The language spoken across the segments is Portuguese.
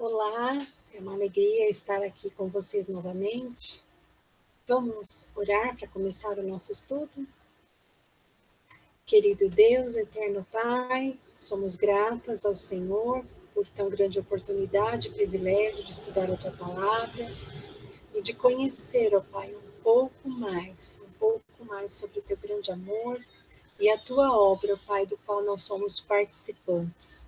Olá, é uma alegria estar aqui com vocês novamente. Vamos orar para começar o nosso estudo? Querido Deus, eterno Pai, somos gratas ao Senhor por tão grande oportunidade e privilégio de estudar a Tua Palavra e de conhecer, ó Pai, um pouco mais sobre o Teu grande amor e a Tua obra, ó Pai, do qual nós somos participantes.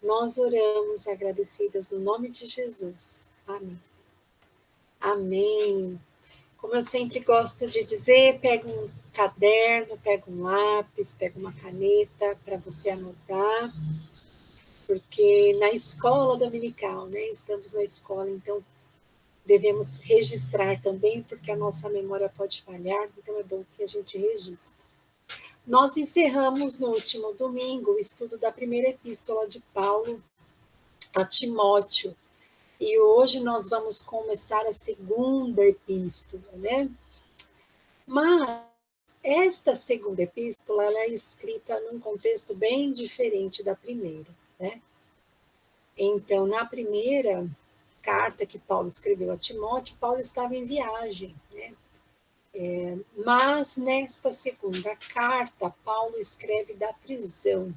Nós oramos agradecidas no nome de Jesus. Amém. Amém. Como eu sempre gosto de dizer, pega um caderno, pega um lápis, pega uma caneta para você anotar, porque na escola dominical, né? Estamos na escola, então devemos registrar também, porque a nossa memória pode falhar, então é bom que a gente registre. Nós encerramos no último domingo o estudo da primeira epístola de Paulo a Timóteo. E hoje nós vamos começar a segunda epístola, né? Mas esta segunda epístola, ela é escrita num contexto bem diferente da primeira, né? Então, na primeira carta que Paulo escreveu a Timóteo, Paulo estava em viagem, né? Mas nesta segunda carta, Paulo escreve da prisão.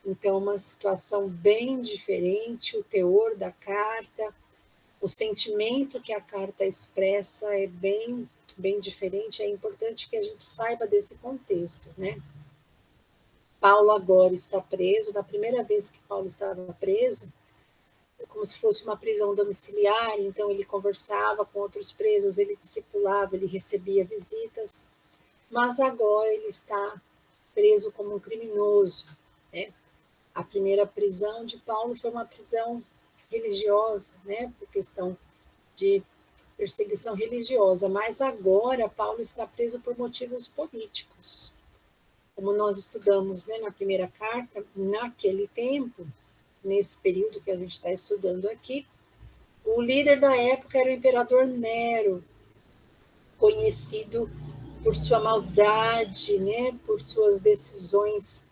Então, uma situação bem diferente, o teor da carta, o sentimento que a carta expressa é bem diferente. É importante que a gente saiba desse contexto, né? Paulo agora está preso. Da primeira vez que Paulo estava preso, como se fosse uma prisão domiciliar, então ele conversava com outros presos, ele discipulava, ele recebia visitas, mas agora ele está preso como um criminoso, né? A primeira prisão de Paulo foi uma prisão religiosa, né? Por questão de perseguição religiosa, mas agora Paulo está preso por motivos políticos. Como nós estudamos, né, na primeira carta, naquele tempo, nesse período que a gente está estudando aqui, o líder da época era o imperador Nero, conhecido por sua maldade, né, por suas decisões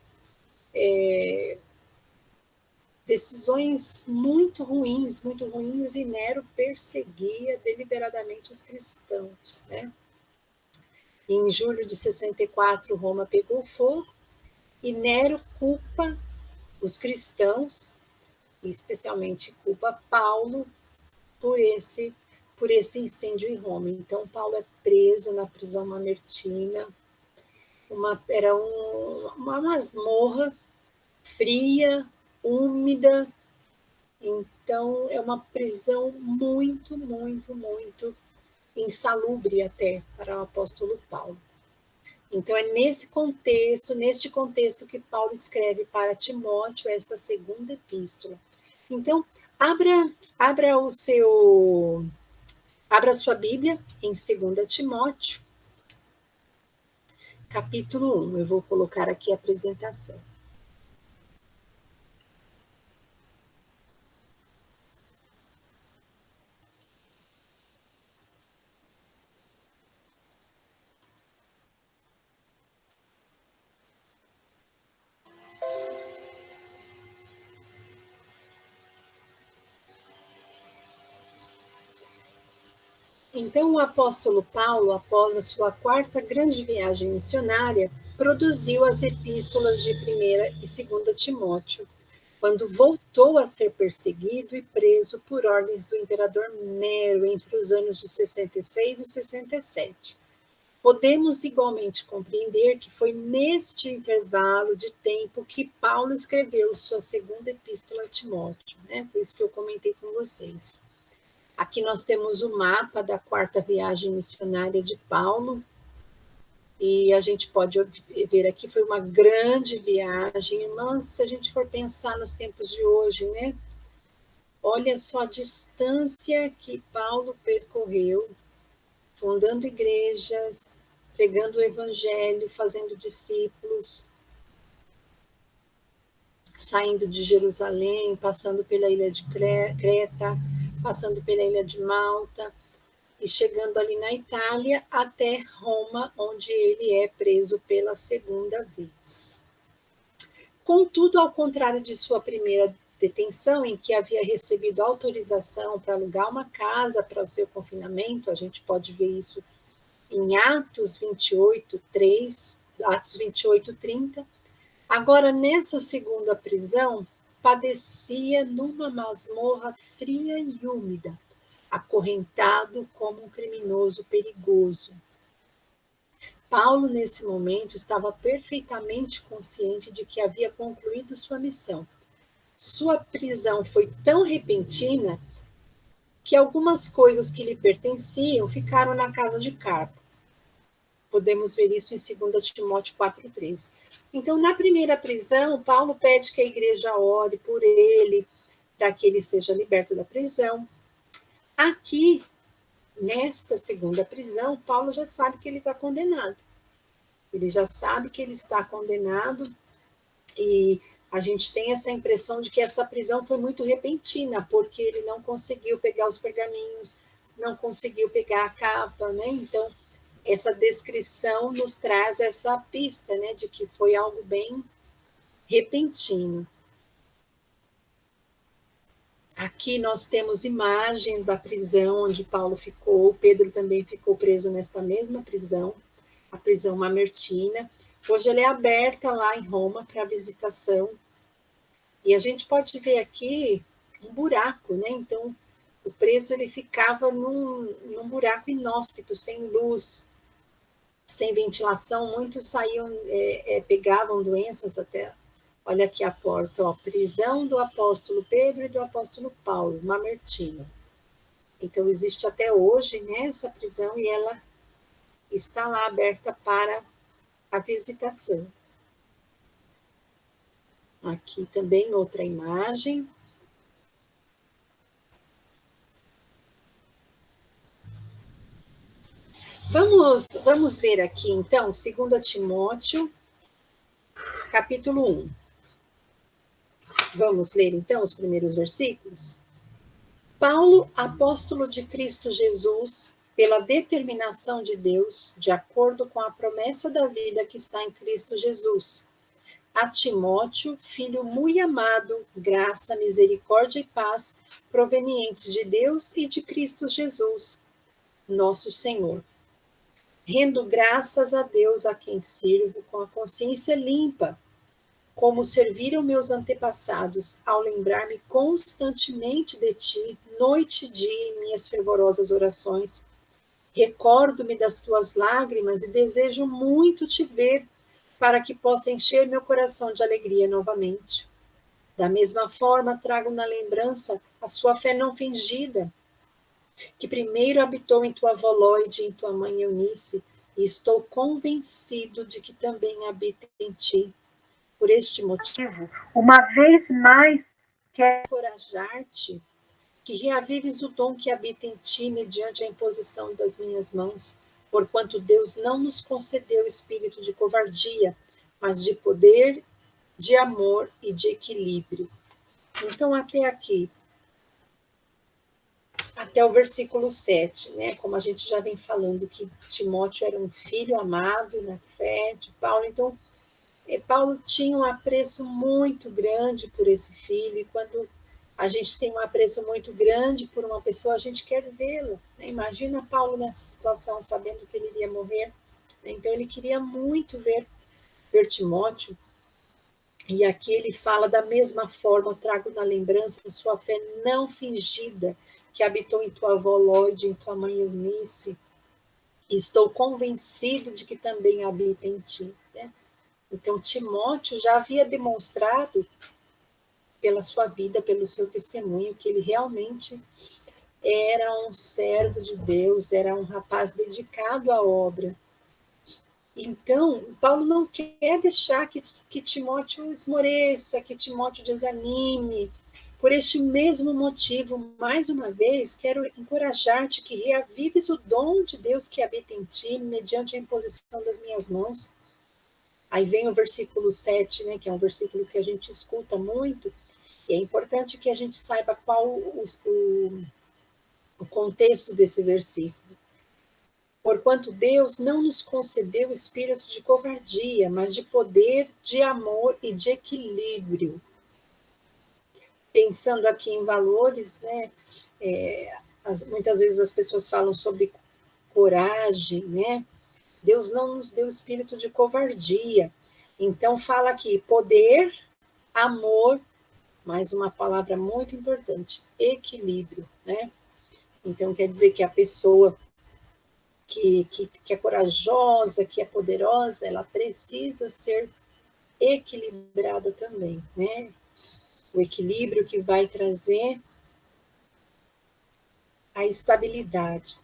muito ruins, e Nero perseguia deliberadamente os cristãos, né? Em julho de 64, Roma pegou fogo e Nero culpa os cristãos, e especialmente culpa Paulo por esse incêndio em Roma. Então, Paulo é preso na prisão mamertina, era uma masmorra fria, úmida. Então, é uma prisão muito insalubre até para o apóstolo Paulo. Então, é neste contexto que Paulo escreve para Timóteo esta segunda epístola. Então, abra a sua Bíblia em 2 Timóteo, capítulo 1. Eu vou colocar aqui a apresentação. Então, o apóstolo Paulo, após a sua quarta grande viagem missionária, produziu as epístolas de 1ª e 2ª Timóteo, quando voltou a ser perseguido e preso por ordens do imperador Nero entre os anos de 66 e 67. Podemos igualmente compreender que foi neste intervalo de tempo que Paulo escreveu sua segunda epístola a Timóteo, né? Por isso que eu comentei com vocês. Aqui nós temos o mapa da quarta viagem missionária de Paulo, e a gente pode ver aqui, foi uma grande viagem, mas se a gente for pensar nos tempos de hoje, né? Olha só a distância que Paulo percorreu, fundando igrejas, pregando o evangelho, fazendo discípulos, saindo de Jerusalém, passando pela ilha de Creta, passando pela ilha de Malta, e chegando ali na Itália até Roma, onde ele é preso pela segunda vez. Contudo, ao contrário de sua primeira detenção, em que havia recebido autorização para alugar uma casa para o seu confinamento. A gente pode ver isso em Atos 28, 3, Atos 28, 30. Agora, nessa segunda prisão, padecia numa masmorra fria e úmida, acorrentado como um criminoso perigoso. Paulo, nesse momento, estava perfeitamente consciente de que havia concluído sua missão. Sua prisão foi tão repentina que algumas coisas que lhe pertenciam ficaram na casa de Carpo. Podemos ver isso em 2 Timóteo 4,3. Então, na primeira prisão, Paulo pede que a igreja ore por ele, para que ele seja liberto da prisão. Aqui, nesta segunda prisão, Paulo já sabe que ele está condenado. Ele já sabe que ele está condenado e a gente tem essa impressão de que essa prisão foi muito repentina, porque ele não conseguiu pegar os pergaminhos, não conseguiu pegar a capa, né? Então, essa descrição nos traz essa pista, né, de que foi algo bem repentino. Aqui nós temos imagens da prisão onde Paulo ficou, Pedro também ficou preso nesta mesma prisão, a prisão Mamertina. Hoje ela é aberta lá em Roma para visitação. E a gente pode ver aqui um buraco, né? Então, o preso ele ficava num buraco inóspito, sem luz, sem ventilação. Muitos saíam, pegavam doenças até. Olha aqui a porta, ó, prisão do apóstolo Pedro e do apóstolo Paulo, Mamertino. Então, existe até hoje, né, essa prisão e ela está lá aberta para a visitação. Aqui também outra imagem. Vamos ver aqui, então, 2 Timóteo, capítulo 1. Vamos ler, então, os primeiros versículos? Paulo, apóstolo de Cristo Jesus, pela determinação de Deus, de acordo com a promessa da vida que está em Cristo Jesus. A Timóteo, filho muito amado, graça, misericórdia e paz, provenientes de Deus e de Cristo Jesus, nosso Senhor. Rendo graças a Deus a quem sirvo com a consciência limpa, como serviram meus antepassados, ao lembrar-me constantemente de ti, noite e dia em minhas fervorosas orações. Recordo-me das tuas lágrimas e desejo muito te ver, para que possa encher meu coração de alegria novamente. Da mesma forma, trago na lembrança a sua fé não fingida, que primeiro habitou em tua avó Lóide e em tua mãe Eunice, e estou convencido de que também habita em ti. Por este motivo, uma vez mais, quero encorajar-te, que reavives o dom que habita em ti mediante a imposição das minhas mãos, porquanto Deus não nos concedeu espírito de covardia, mas de poder, de amor e de equilíbrio. Então, até aqui, até o versículo 7, né? Como a gente já vem falando que Timóteo era um filho amado na fé de Paulo, então Paulo tinha um apreço muito grande por esse filho, e quando a gente tem um apreço muito grande por uma pessoa, a gente quer vê-la, né? Imagina Paulo nessa situação, sabendo que ele iria morrer, né? Então ele queria muito ver Timóteo, e aqui ele fala da mesma forma, trago na lembrança a sua fé não fingida, que habitou em tua avó Lóide, em tua mãe Eunice, e estou convencido de que também habita em ti, né? Então, Timóteo já havia demonstrado, pela sua vida, pelo seu testemunho, que ele realmente era um servo de Deus, era um rapaz dedicado à obra. Então, Paulo não quer deixar que Timóteo esmoreça, que Timóteo desanime. Por este mesmo motivo, mais uma vez, quero encorajar-te que reavives o dom de Deus que habita em ti, mediante a imposição das minhas mãos. Aí vem o versículo 7, né, que é um versículo que a gente escuta muito, e é importante que a gente saiba qual o contexto desse versículo. Porquanto Deus não nos concedeu espírito de covardia, mas de poder, de amor e de equilíbrio. pensando aqui em valores, né? Muitas vezes as pessoas falam sobre coragem, né? Deus não nos deu espírito de covardia. Então, fala aqui poder, amor, mais uma palavra muito importante, equilíbrio, né? Então, quer dizer que a pessoa que é corajosa, que é poderosa, ela precisa ser equilibrada também, né? O equilíbrio que vai trazer a estabilidade.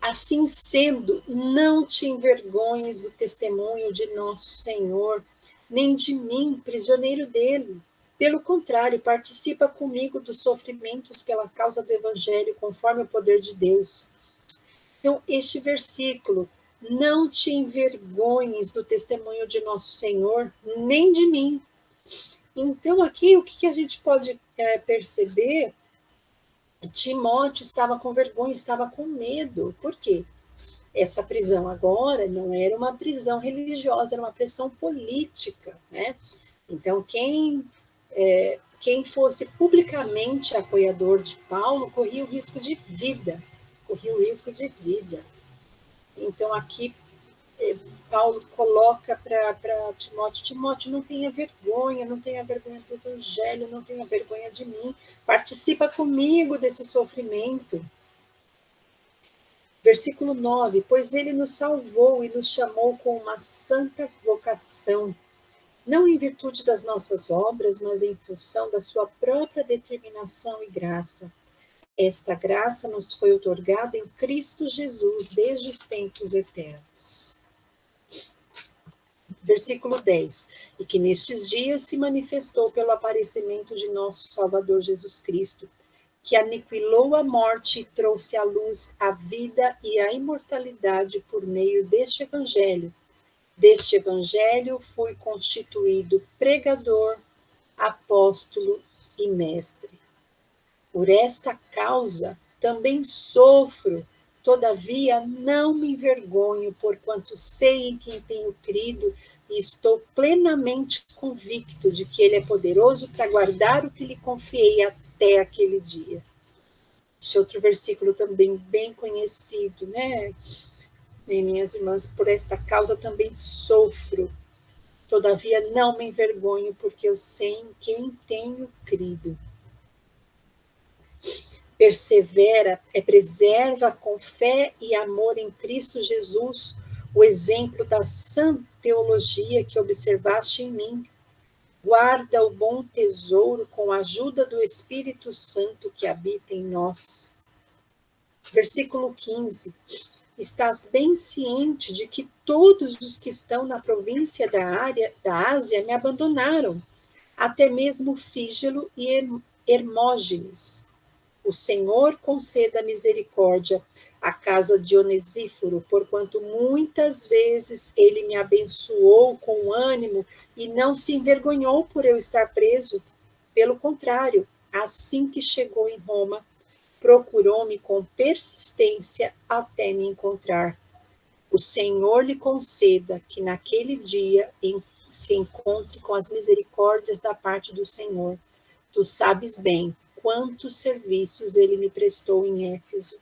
Assim sendo, não te envergonhes do testemunho de nosso Senhor, nem de mim, prisioneiro dele. Pelo contrário, participa comigo dos sofrimentos pela causa do Evangelho, conforme o poder de Deus. Então, este versículo, não te envergonhes do testemunho de nosso Senhor, nem de mim. Então, aqui, o que a gente pode perceber? Timóteo estava com vergonha, estava com medo. Por quê? Essa prisão agora não era uma prisão religiosa, era uma prisão política, né? Então, quem fosse publicamente apoiador de Paulo corria o risco de vida, corria o risco de vida. Então, aqui, Paulo coloca para Timóteo, Timóteo, não tenha vergonha do evangelho, não tenha vergonha de mim, participa comigo desse sofrimento. Versículo 9, pois ele nos salvou e nos chamou com uma santa vocação, não em virtude das nossas obras, mas em função da sua própria determinação e graça. Esta graça nos foi outorgada em Cristo Jesus desde os tempos eternos. Versículo 10, e que nestes dias se manifestou pelo aparecimento de nosso Salvador Jesus Cristo, que aniquilou a morte e trouxe à luz a vida e a imortalidade por meio deste Evangelho. Deste Evangelho fui constituído pregador, apóstolo e mestre. Por esta causa também sofro, todavia não me envergonho, porquanto sei em quem tenho crido e estou plenamente convicto de que ele é poderoso para guardar o que lhe confiei até aquele dia. Esse outro versículo também bem conhecido, né? Minhas irmãs, por esta causa também sofro, todavia não me envergonho, porque eu sei em quem tenho crido. Preserva com fé e amor em Cristo Jesus o exemplo da sã teologia que observaste em mim. Guarda o bom tesouro com a ajuda do Espírito Santo que habita em nós. Versículo 15. Estás bem ciente de que todos os que estão na província da Ásia me abandonaram, até mesmo Fígelo e Hermógenes. O Senhor conceda misericórdia à casa de Onesíforo, porquanto muitas vezes ele me abençoou com ânimo e não se envergonhou por eu estar preso. Pelo contrário, assim que chegou em Roma, procurou-me com persistência até me encontrar. O Senhor lhe conceda que naquele dia se encontre com as misericórdias da parte do Senhor. Tu sabes bem quantos serviços ele me prestou em Éfeso.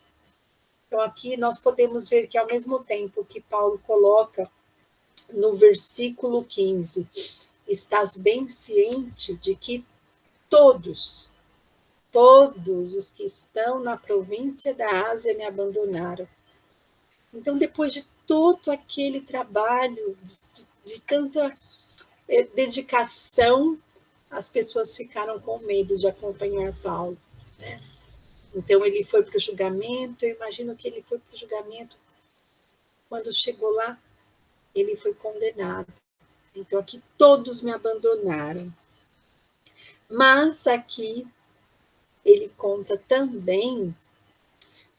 Então, aqui nós podemos ver que, ao mesmo tempo que Paulo coloca no versículo 15, estás bem ciente de que todos os que estão na província da Ásia me abandonaram. Então, depois de todo aquele trabalho, de tanta dedicação, as pessoas ficaram com medo de acompanhar Paulo, né? Então, ele foi para o julgamento, eu imagino que ele foi para o julgamento, quando chegou lá, ele foi condenado. Então, aqui todos me abandonaram. Mas aqui, ele conta também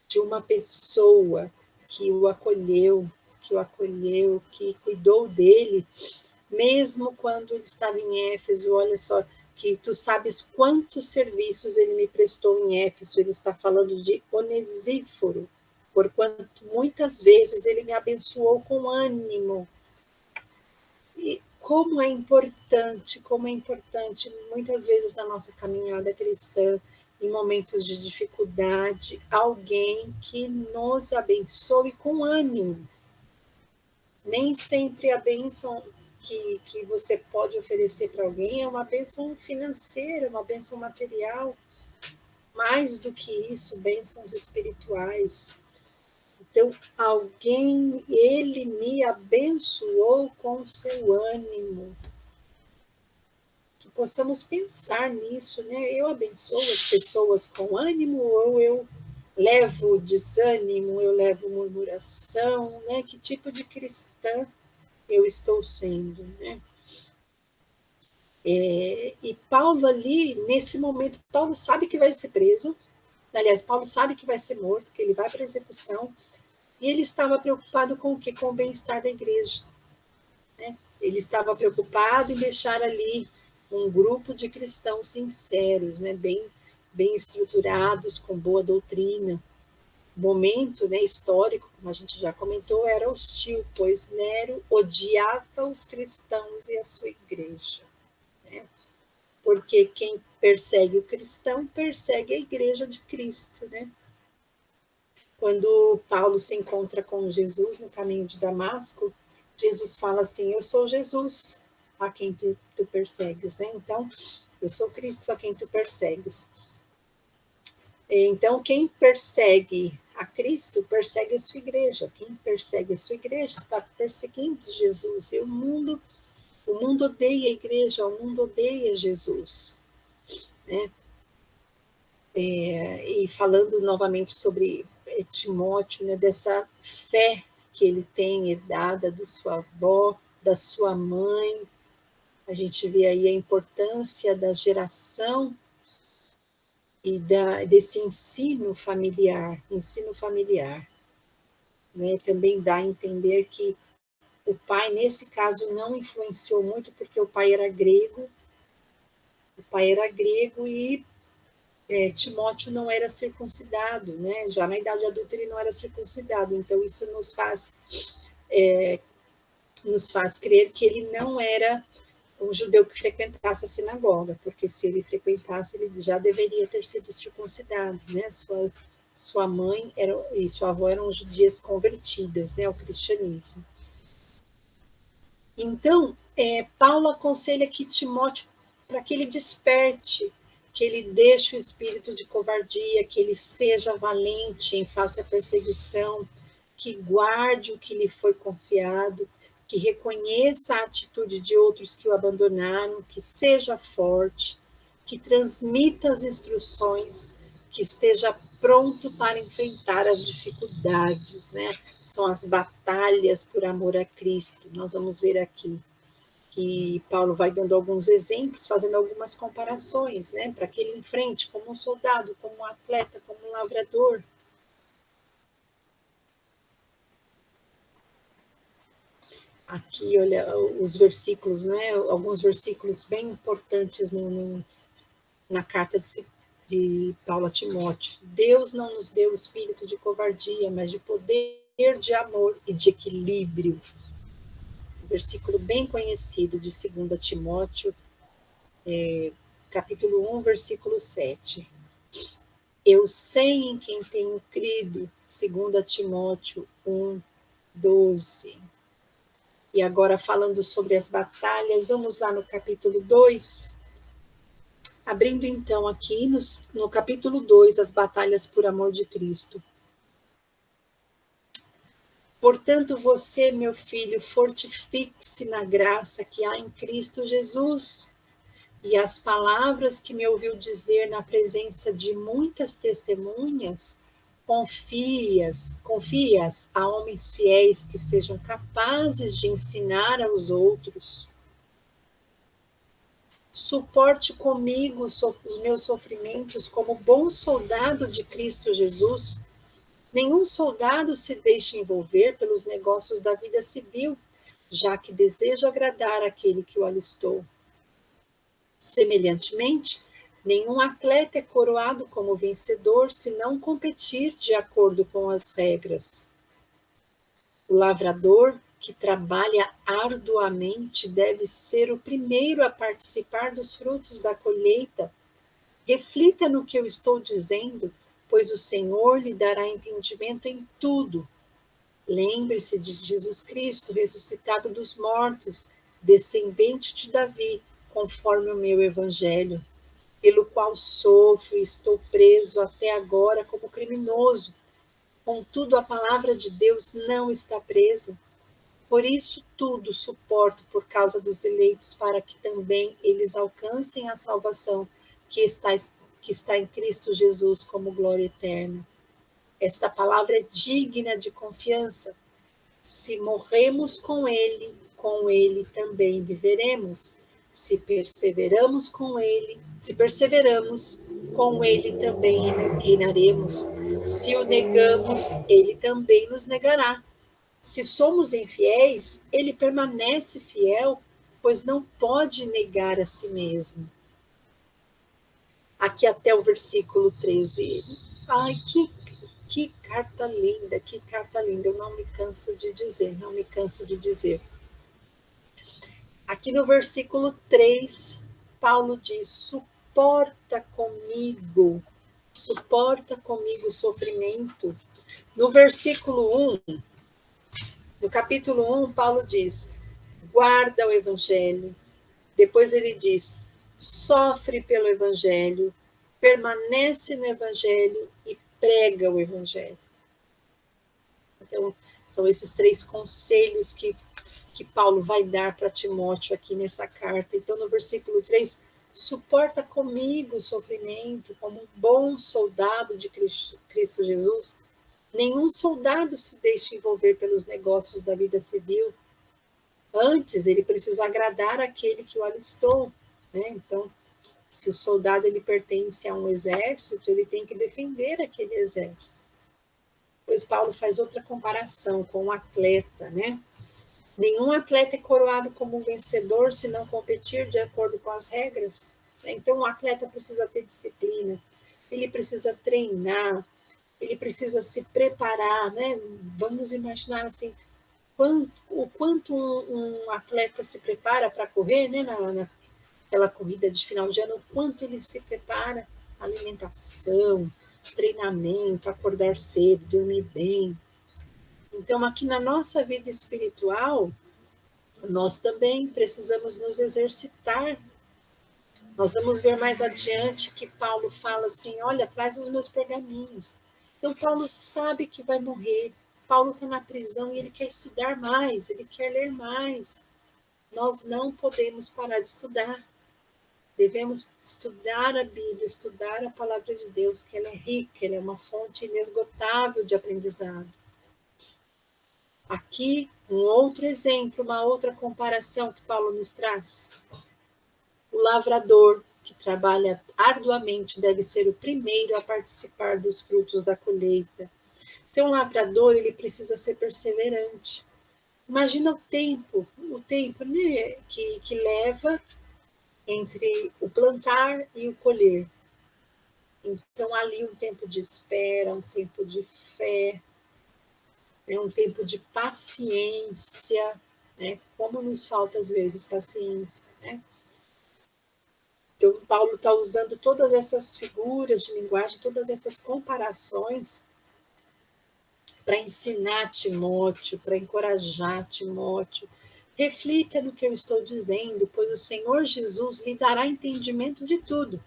de uma pessoa que o acolheu, que cuidou dele, mesmo quando ele estava em Éfeso. Olha só, que tu sabes quantos serviços ele me prestou em Éfeso. Ele está falando de Onesíforo, porquanto muitas vezes ele me abençoou com ânimo. E como é importante, muitas vezes na nossa caminhada cristã, em momentos de dificuldade, alguém que nos abençoe com ânimo. Nem sempre a bênção que você pode oferecer para alguém é uma bênção financeira, uma bênção material. Mais do que isso, bênçãos espirituais. Então, alguém, ele me abençoou com seu ânimo. Que possamos pensar nisso, né? Eu abençoo as pessoas com ânimo ou eu levo desânimo, eu levo murmuração, né? Que tipo de cristã eu estou sendo, né? E Paulo ali, nesse momento, Paulo sabe que vai ser preso. Aliás, Paulo sabe que vai ser morto, que ele vai para a execução. E ele estava preocupado com o quê? Com o bem-estar da igreja. Né? Ele estava preocupado em deixar ali um grupo de cristãos sinceros, né? bem estruturados, com boa doutrina. O momento, né, histórico, como a gente já comentou, era hostil, pois Nero odiava os cristãos e a sua igreja. Né? Porque quem persegue o cristão persegue a igreja de Cristo, né? Quando Paulo se encontra com Jesus no caminho de Damasco, Jesus fala assim: eu sou Jesus a quem tu persegues, né? Então, eu sou Cristo a quem tu persegues. Então, quem persegue a Cristo persegue a sua igreja. Quem persegue a sua igreja está perseguindo Jesus. E o mundo odeia a igreja, o mundo odeia Jesus. Né? E falando novamente sobre Timóteo, né, dessa fé que ele tem herdada de sua avó, da sua mãe, a gente vê aí a importância da geração e desse ensino familiar, né, também dá a entender que o pai, nesse caso, não influenciou muito, porque o pai era grego e Timóteo não era circuncidado, né? Já na idade adulta ele não era circuncidado, então isso nos faz crer que ele não era um judeu que frequentasse a sinagoga, porque se ele frequentasse, ele já deveria ter sido circuncidado, né? Sua mãe e sua avó eram judias convertidas, né, ao cristianismo. Então, Paulo aconselha que Timóteo, para que ele desperte, que ele deixe o espírito de covardia, que ele seja valente em face à perseguição, que guarde o que lhe foi confiado, que reconheça a atitude de outros que o abandonaram, que seja forte, que transmita as instruções, que esteja pronto para enfrentar as dificuldades, né? São as batalhas por amor a Cristo. Nós vamos ver aqui que Paulo vai dando alguns exemplos, fazendo algumas comparações, né? Para que ele enfrente como um soldado, como um atleta, como um lavrador. Aqui, olha, os versículos, né? Alguns versículos bem importantes na carta de Paulo a Timóteo. Deus não nos deu espírito de covardia, mas de poder, de amor e de equilíbrio. Versículo bem conhecido de 2 Timóteo, capítulo 1, versículo 7. Eu sei em quem tenho crido, 2 Timóteo 1, 12. E agora, falando sobre as batalhas, vamos lá no capítulo 2. Abrindo então aqui no capítulo 2, as batalhas por amor de Cristo. Portanto, você, meu filho, fortifique-se na graça que há em Cristo Jesus. E as palavras que me ouviu dizer na presença de muitas testemunhas, confie-as a homens fiéis que sejam capazes de ensinar aos outros. Suporte comigo os meus sofrimentos como bom soldado de Cristo Jesus. Nenhum soldado se deixa envolver pelos negócios da vida civil, já que deseja agradar aquele que o alistou. Semelhantemente, nenhum atleta é coroado como vencedor se não competir de acordo com as regras. O lavrador que trabalha arduamente deve ser o primeiro a participar dos frutos da colheita. Reflita no que eu estou dizendo, pois o Senhor lhe dará entendimento em tudo. Lembre-se de Jesus Cristo, ressuscitado dos mortos, descendente de Davi, conforme o meu evangelho, pelo qual sofro e estou preso até agora como criminoso. Contudo, a palavra de Deus não está presa. Por isso tudo suporto por causa dos eleitos, para que também eles alcancem a salvação que está em Cristo Jesus como glória eterna. Esta palavra é digna de confiança. Se morremos com ele também viveremos. Se perseveramos, com ele também reinaremos. Se o negamos, ele também nos negará. Se somos infiéis, ele permanece fiel, pois não pode negar a si mesmo. Aqui até o versículo 13. Ai, que carta linda, que carta linda. Eu não me canso de dizer. Aqui no versículo 3, Paulo diz: suporta comigo o sofrimento. No versículo 1, no capítulo 1, Paulo diz: guarda o evangelho. Depois ele diz: sofre pelo evangelho, permanece no evangelho e prega o evangelho. Então, são esses 3 conselhos que Paulo vai dar para Timóteo aqui nessa carta. Então, no versículo 3, suporta comigo o sofrimento como um bom soldado de Cristo Jesus. Nenhum soldado se deixa envolver pelos negócios da vida civil. Antes, ele precisa agradar aquele que o alistou, né? Então, se o soldado ele pertence a um exército, ele tem que defender aquele exército. Pois Paulo faz outra comparação com um atleta, né? Nenhum atleta é coroado como um vencedor se não competir de acordo com as regras. Então, o atleta precisa ter disciplina, ele precisa treinar, ele precisa se preparar, né? Vamos imaginar assim, o quanto um atleta se prepara para correr, né? Naquela corrida de final de ano, o quanto ele se prepara, alimentação, treinamento, acordar cedo, dormir bem. Então, aqui na nossa vida espiritual, nós também precisamos nos exercitar. Nós vamos ver mais adiante que Paulo fala assim, olha, traz os meus pergaminhos. Então, Paulo sabe que vai morrer. Paulo está na prisão e ele quer estudar mais, ele quer ler mais. Nós não podemos parar de estudar. Devemos estudar a Bíblia, estudar a palavra de Deus, que ela é rica, ela é uma fonte inesgotável de aprendizado. Aqui, um outro exemplo, uma outra comparação que Paulo nos traz. O lavrador, que trabalha arduamente, deve ser o primeiro a participar dos frutos da colheita. Então, o lavrador, ele precisa ser perseverante. Imagina o tempo, né, que leva entre o plantar e o colher. Então, ali um tempo de espera, um tempo de fé, um tempo de paciência, né? Como nos falta às vezes paciência, né? Então, Paulo está usando todas essas figuras de linguagem, todas essas comparações para ensinar Timóteo, para encorajar Timóteo. Reflita no que eu estou dizendo, pois o Senhor Jesus lhe dará entendimento de tudo.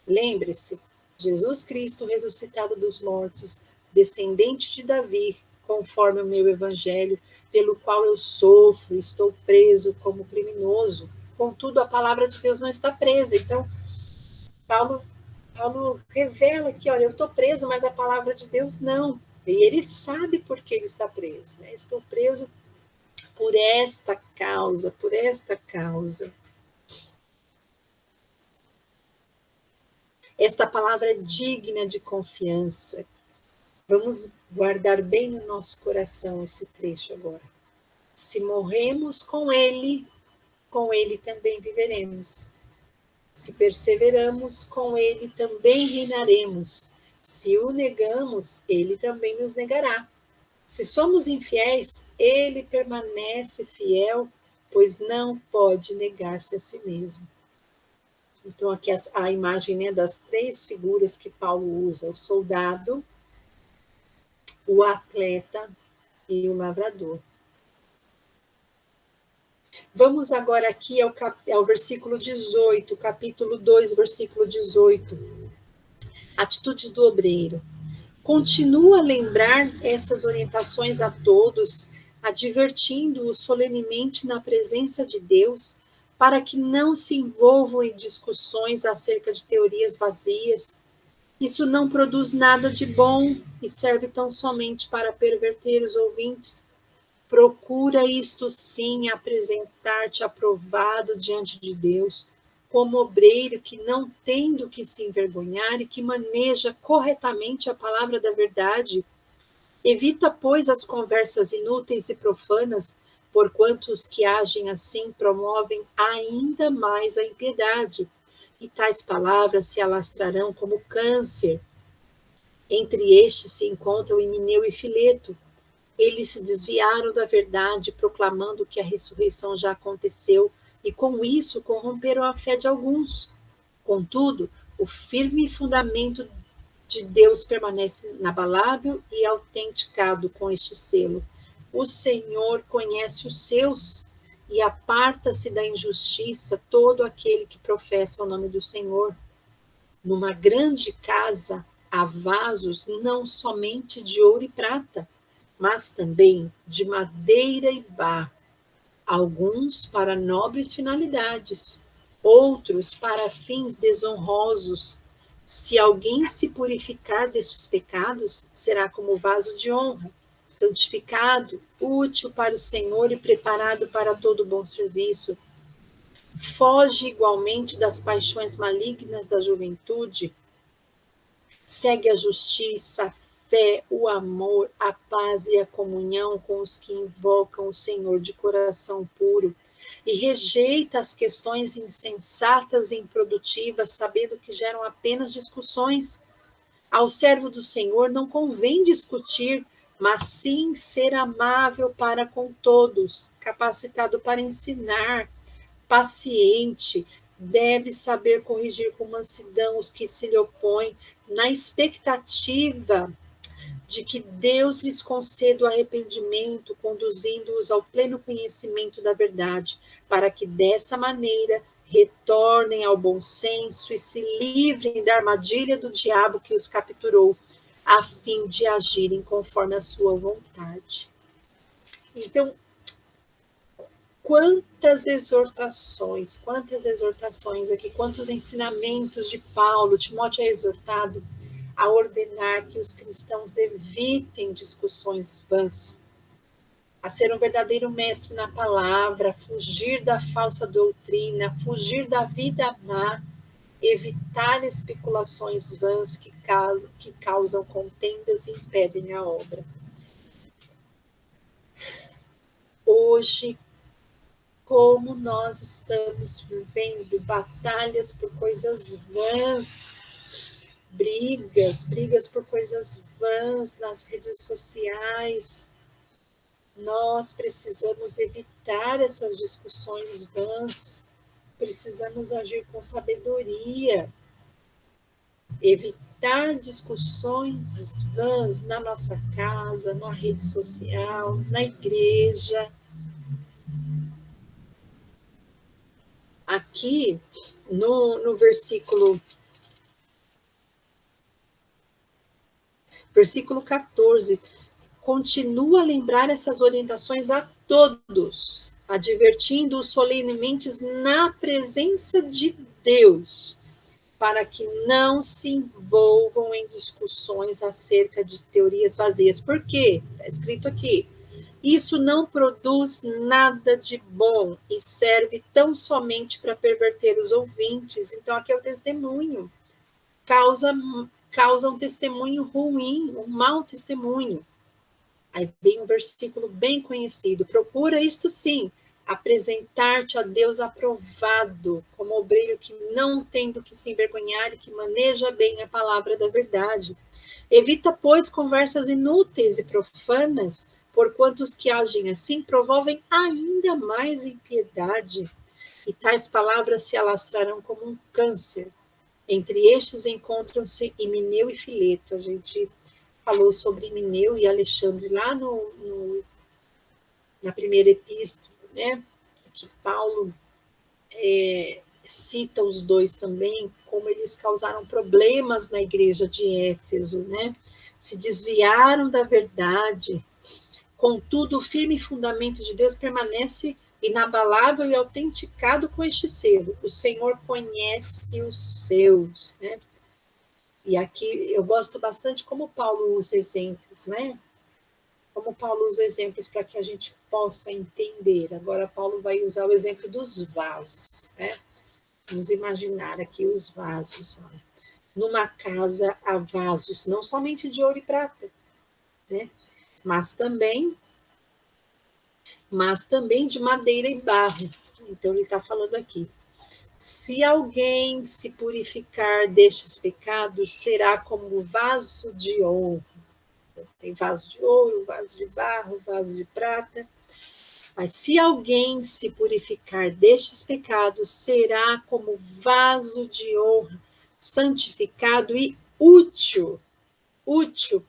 Lembre-se, Jesus Cristo ressuscitado dos mortos, descendente de Davi, conforme o meu evangelho, pelo qual eu sofro, estou preso como criminoso. Contudo, a palavra de Deus não está presa. Então, Paulo revela que, olha, eu estou preso, mas a palavra de Deus não. E ele sabe por que ele está preso, né? Estou preso por esta causa, por esta causa. Esta palavra é digna de confiança. Vamos guardar bem no nosso coração esse trecho agora. Se morremos com ele também viveremos. Se perseveramos, com ele também reinaremos. Se o negamos, ele também nos negará. Se somos infiéis, ele permanece fiel, pois não pode negar-se a si mesmo. Então, aqui a imagem, né, das três figuras que Paulo usa: o soldado, o atleta e o lavrador. Vamos agora aqui ao versículo 18, capítulo 2, versículo 18. Atitudes do obreiro. Continua a lembrar essas orientações a todos, advertindo-os solenemente na presença de Deus, para que não se envolvam em discussões acerca de teorias vazias. Isso não produz nada de bom e serve tão somente para perverter os ouvintes. Procura isto sim apresentar-te aprovado diante de Deus, como obreiro que não tem do que se envergonhar e que maneja corretamente a palavra da verdade. Evita, pois, as conversas inúteis e profanas, porquanto os que agem assim promovem ainda mais a impiedade, e tais palavras se alastrarão como câncer. Entre estes se encontram Himeneu e Fileto. Eles se desviaram da verdade, proclamando que a ressurreição já aconteceu, e com isso corromperam a fé de alguns. Contudo, o firme fundamento de Deus permanece inabalável e autenticado com este selo. O Senhor conhece os seus e aparta-se da injustiça todo aquele que professa o nome do Senhor. Numa grande casa há vasos não somente de ouro e prata, mas também de madeira e barro, alguns para nobres finalidades, outros para fins desonrosos. Se alguém se purificar destes pecados, será como vaso de honra, santificado, útil para o Senhor e preparado para todo bom serviço. Foge igualmente das paixões malignas da juventude. Segue a justiça, a fé, o amor, a paz e a comunhão com os que invocam o Senhor de coração puro, e rejeita as questões insensatas e improdutivas, sabendo que geram apenas discussões. Ao servo do Senhor não convém discutir, mas sim ser amável para com todos, capacitado para ensinar, paciente, deve saber corrigir com mansidão os que se lhe opõem, na expectativa de que Deus lhes conceda o arrependimento, conduzindo-os ao pleno conhecimento da verdade, para que dessa maneira retornem ao bom senso e se livrem da armadilha do diabo que os capturou, a fim de agirem conforme a sua vontade. Então, quantas exortações aqui, quantos ensinamentos de Paulo. Timóteo é exortado a ordenar que os cristãos evitem discussões vãs, a ser um verdadeiro mestre na palavra, fugir da falsa doutrina, fugir da vida má, evitar especulações vãs que causam contendas e impedem a obra. Hoje, como nós estamos vivendo batalhas por coisas vãs, brigas por coisas vãs nas redes sociais. Nós precisamos evitar essas discussões vãs, precisamos agir com sabedoria, evitar discussões vãs na nossa casa, na rede social, na igreja. Aqui, no versículo 14, continua a lembrar essas orientações a todos, advertindo-os solenemente na presença de Deus, para que não se envolvam em discussões acerca de teorias vazias. Por quê? Está escrito aqui. Isso não produz nada de bom e serve tão somente para perverter os ouvintes. Então, aqui é o testemunho. Causa um testemunho ruim, um mau testemunho. Aí vem um versículo bem conhecido. Procura isto sim, apresentar-te a Deus aprovado, como obreiro que não tem do que se envergonhar e que maneja bem a palavra da verdade. Evita, pois, conversas inúteis e profanas, porquanto os que agem assim promovem ainda mais impiedade, e tais palavras se alastrarão como um câncer. Entre estes encontram-se Himeneu e Fileto. A gente falou sobre Himeneu e Alexandre lá na primeira epístola, né? Que Paulo cita os dois também, como eles causaram problemas na igreja de Éfeso, né? Se desviaram da verdade. Contudo, o firme fundamento de Deus permanece inabalável e autenticado com este selo. O Senhor conhece os seus, né? E aqui eu gosto bastante como Paulo usa exemplos, né? Como Paulo usa exemplos para que a gente possa entender. Agora, Paulo vai usar o exemplo dos vasos, né? Vamos imaginar aqui os vasos. Olha. Numa casa há vasos, não somente de ouro e prata, né? Mas também de madeira e barro. Então, ele está falando aqui. Se alguém se purificar destes pecados, será como vaso de honra. Então, tem vaso de ouro, vaso de barro, vaso de prata. Mas se alguém se purificar destes pecados, será como vaso de honra, santificado e útil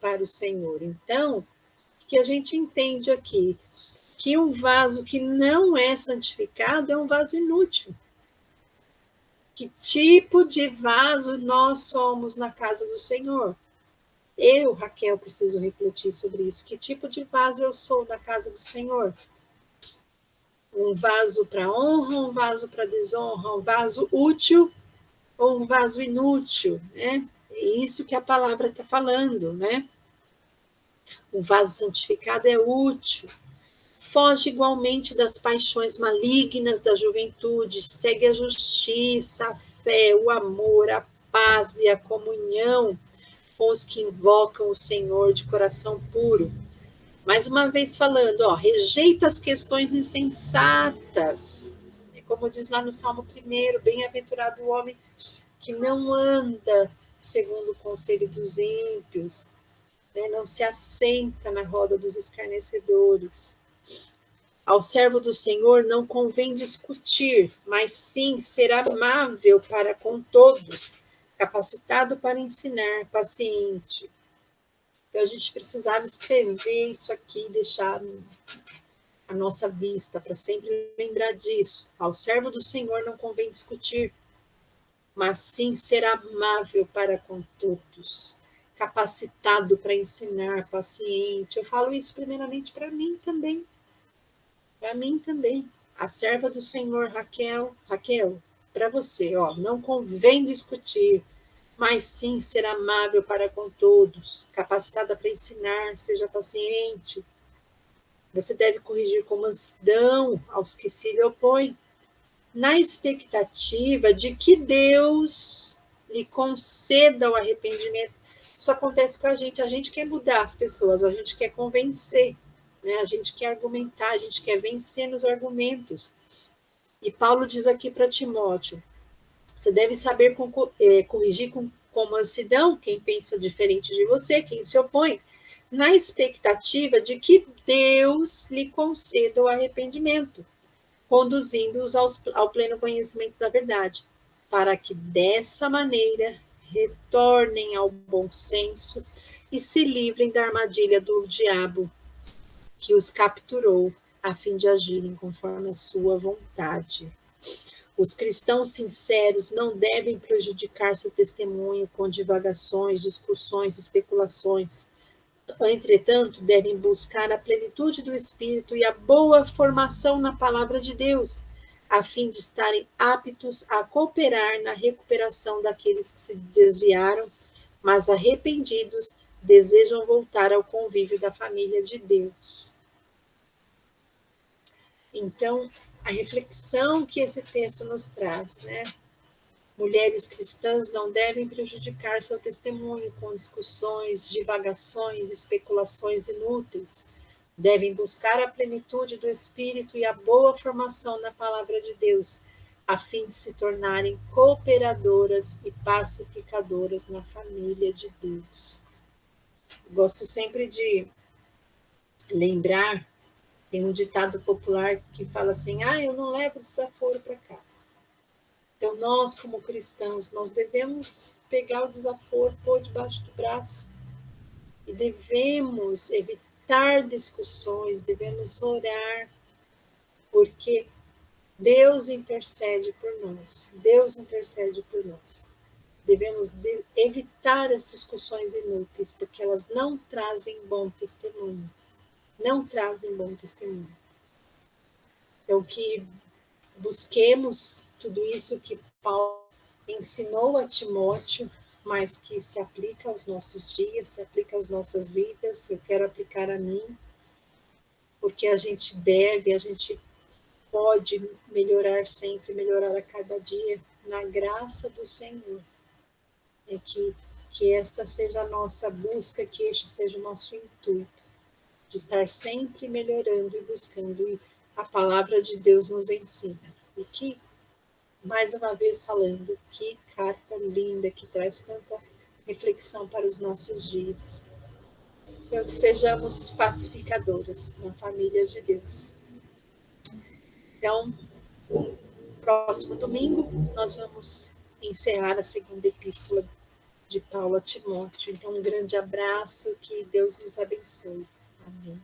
para o Senhor. Então, o que a gente entende aqui? Que um vaso que não é santificado é um vaso inútil. Que tipo de vaso nós somos na casa do Senhor? Eu, Raquel, preciso refletir sobre isso. Que tipo de vaso eu sou na casa do Senhor? Um vaso para honra, um vaso para desonra, um vaso útil ou um vaso inútil, né? É isso que a palavra está falando, né? O vaso santificado é útil. Foge igualmente das paixões malignas da juventude, segue a justiça, a fé, o amor, a paz e a comunhão com os que invocam o Senhor de coração puro. Mais uma vez falando, rejeita as questões insensatas. Como diz lá no Salmo 1, bem-aventurado o homem que não anda segundo o conselho dos ímpios, né? Não se assenta na roda dos escarnecedores. Ao servo do Senhor não convém discutir, mas sim ser amável para com todos, capacitado para ensinar, paciente. Então, a gente precisava escrever isso aqui, deixar a nossa vista, para sempre lembrar disso. Ao servo do Senhor não convém discutir, mas sim ser amável para com todos, capacitado para ensinar, paciente. Eu falo isso primeiramente para mim também. Para mim também. A serva do Senhor, Raquel, para você, não convém discutir, mas sim ser amável para com todos, capacitada para ensinar, seja paciente. Você deve corrigir com mansidão aos que se lhe opõem, na expectativa de que Deus lhe conceda o arrependimento. Isso acontece com a gente quer mudar as pessoas, a gente quer convencer, né? A gente quer argumentar, a gente quer vencer nos argumentos. E Paulo diz aqui para Timóteo, você deve saber corrigir com mansidão quem pensa diferente de você, quem se opõe, na expectativa de que Deus lhe conceda o arrependimento, conduzindo-os ao pleno conhecimento da verdade, para que dessa maneira retornem ao bom senso e se livrem da armadilha do diabo que os capturou, a fim de agirem conforme a sua vontade. Os cristãos sinceros não devem prejudicar seu testemunho com divagações, discussões, especulações. Entretanto, devem buscar a plenitude do Espírito e a boa formação na palavra de Deus, a fim de estarem aptos a cooperar na recuperação daqueles que se desviaram, mas arrependidos desejam voltar ao convívio da família de Deus. Então, a reflexão que esse texto nos traz, né? Mulheres cristãs não devem prejudicar seu testemunho com discussões, divagações, especulações inúteis. Devem buscar a plenitude do Espírito e a boa formação na palavra de Deus, a fim de se tornarem cooperadoras e pacificadoras na família de Deus. Gosto sempre de lembrar, tem um ditado popular que fala assim, eu não levo desaforo para casa. Então, nós, como cristãos, nós devemos pegar o desaforo, pôr debaixo do braço e devemos evitar discussões, devemos orar, porque Deus intercede por nós. Deus intercede por nós. Devemos evitar as discussões inúteis, porque elas não trazem bom testemunho. Não trazem bom testemunho. Então, que busquemos tudo isso que Paulo ensinou a Timóteo, mas que se aplica aos nossos dias, se aplica às nossas vidas, eu quero aplicar a mim, porque a gente pode melhorar sempre, melhorar a cada dia, na graça do Senhor. É que esta seja a nossa busca, que este seja o nosso intuito, de estar sempre melhorando e buscando, e a palavra de Deus nos ensina. E que, mais uma vez falando, que carta linda, que traz tanta reflexão para os nossos dias. Então, que sejamos pacificadoras na família de Deus. Então, próximo domingo, nós vamos encerrar a segunda epístola de Paulo a Timóteo. Então, um grande abraço, que Deus nos abençoe. Amém.